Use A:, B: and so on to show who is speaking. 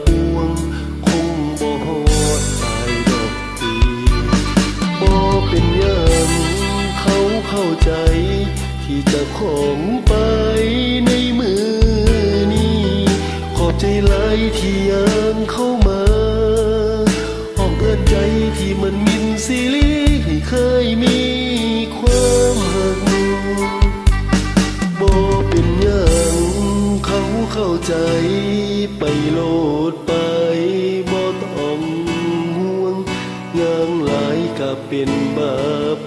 A: ปวงคงบ่ฮอดปลายดอกปีบ่เป็นหยังเขาเข้าใจที่จะของไปในมือนี้ขอบใจหลายที่ยังเข้ามาห้องเอื้อนใจที่มันมินซีรีให้เคยมีความหักบ่เป็นหยังเขาเข้าใจไปโลดไปบ่ต้องห่วงอย่างหลายก็เป็นบาป